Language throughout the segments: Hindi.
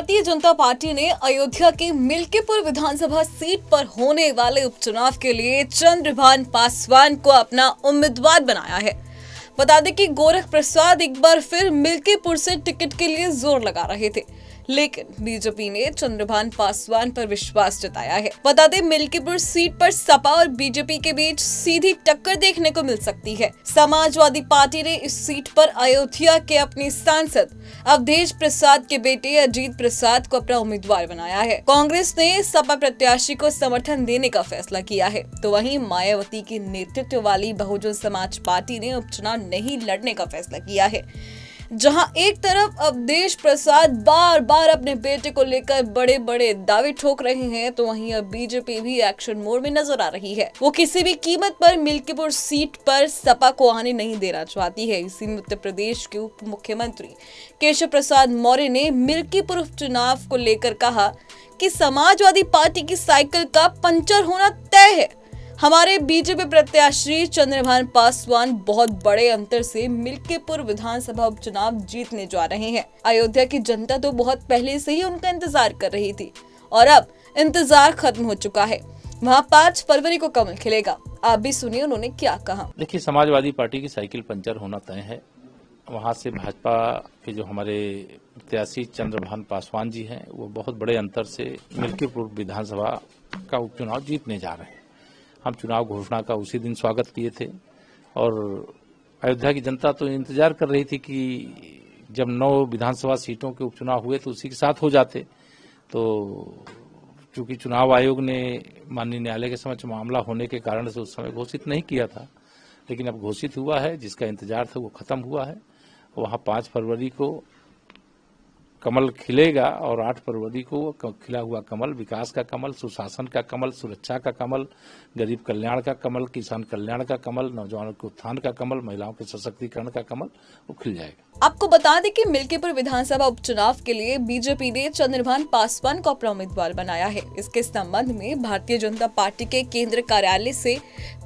भारतीय जनता पार्टी ने अयोध्या की मिल्कीपुर विधानसभा सीट पर होने वाले उपचुनाव के लिए चंद्रभान पासवान को अपना उम्मीदवार बनाया है। बता दें कि गोरख प्रसाद एक बार फिर मिल्कीपुर से टिकट के लिए जोर लगा रहे थे, लेकिन बीजेपी ने चंद्रभान पासवान पर विश्वास जताया है। बता दें, मिल्कीपुर सीट पर सपा और बीजेपी के बीच सीधी टक्कर देखने को मिल सकती है। समाजवादी पार्टी ने इस सीट पर अयोध्या के अपने सांसद अवधेश प्रसाद के बेटे अजीत प्रसाद को अपना उम्मीदवार बनाया है। कांग्रेस ने सपा प्रत्याशी को समर्थन देने का फैसला किया है, तो वहीं मायावती के नेतृत्व वाली बहुजन समाज पार्टी ने उपचुनाव नहीं लड़ने का फैसला किया है। जहां एक तरफ अवधेश प्रसाद बार बार अपने बेटे को लेकर बड़े बड़े दावे ठोक रहे हैं, तो वहीं अब बीजेपी भी एक्शन मोड में नजर आ रही है। वो किसी भी कीमत पर मिल्कीपुर सीट पर सपा को आने नहीं देना चाहती है। इसी में उत्तर प्रदेश के उप मुख्यमंत्री केशव प्रसाद मौर्य ने मिल्कीपुर उपचुनाव को लेकर कहा कि समाजवादी पार्टी की साइकिल का पंचर होना तय है। हमारे बीजेपी प्रत्याशी चंद्रभान पासवान बहुत बड़े अंतर से मिल्कीपुर विधानसभा उपचुनाव जीतने जा रहे हैं। अयोध्या की जनता तो बहुत पहले से ही उनका इंतजार कर रही थी और अब इंतजार खत्म हो चुका है। वहां 5 फरवरी को कमल खिलेगा। आप भी सुनिए उन्होंने क्या कहा। देखिए, समाजवादी पार्टी की साइकिल पंचर होना तय है। वहां से भाजपा के जो हमारे प्रत्याशी चंद्रभान पासवान जी हैं, वो बहुत बड़े अंतर से मिल्कीपुर विधानसभा का उपचुनाव जीतने जा रहे हैं। हम चुनाव घोषणा का उसी दिन स्वागत किए थे और अयोध्या की जनता तो इंतजार कर रही थी कि जब 9 विधानसभा सीटों के उपचुनाव हुए तो उसी के साथ हो जाते। तो चूंकि चुनाव आयोग ने माननीय न्यायालय के समक्ष मामला होने के कारण से उस समय घोषित नहीं किया था, लेकिन अब घोषित हुआ है। जिसका इंतजार था वो खत्म हुआ है। वहाँ 5 फरवरी को कमल खिलेगा और 8 फरवरी को खिला हुआ कमल विकास का कमल, सुशासन का कमल, सुरक्षा का कमल, गरीब कल्याण का कमल, किसान कल्याण का कमल, नौजवानों के उत्थान का कमल, महिलाओं के सशक्तिकरण का कमल वो खिल जाएगा। आपको बता दें कि मिल्कीपुर विधानसभा उपचुनाव के लिए बीजेपी ने चंद्रभान पासवान को अपना उम्मीदवार बनाया है। इसके संबंध में भारतीय जनता पार्टी के केंद्र कार्यालय से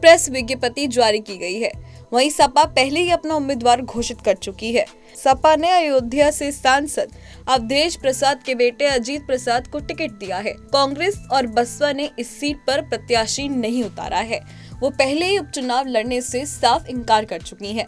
प्रेस विज्ञप्ति जारी की गई है। वहीं सपा पहले ही अपना उम्मीदवार घोषित कर चुकी है। सपा ने अयोध्या से सांसद अवधेश प्रसाद के बेटे अजीत प्रसाद को टिकट दिया है। कांग्रेस और बसपा ने इस सीट पर प्रत्याशी नहीं उतारा है। वो पहले ही उपचुनाव लड़ने से साफ इनकार कर चुकी हैं।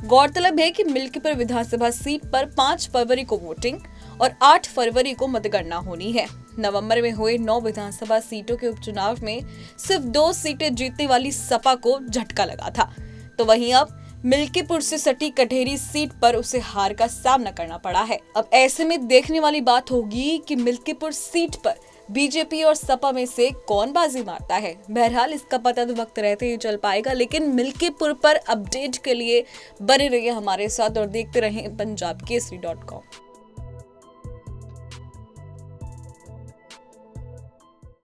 गौरतलब है कि मिल्कीपुर विधानसभा सीट पर 5 फरवरी को वोटिंग और 8 फरवरी को मतगणना होनी है। नवंबर में हुए 9 विधानसभा सीटों के उपचुनाव में सिर्फ 2 सीटें जीतने वाली सपा को झटका लगा था, तो वहीं अब मिल्कीपुर से सटी कटेहरी सीट पर उसे हार का सामना करना पड़ा है। अब ऐसे में देखने वाली बात होगी कि मिल्कीपुर सीट पर बीजेपी और सपा में से कौन बाजी मारता है। बहरहाल इसका पता तो वक्त रहते ही चल पाएगा, लेकिन मिल्कीपुर पर अपडेट के लिए बने रहिए हमारे साथ और देखते रहें पंजाबकेसरी.com।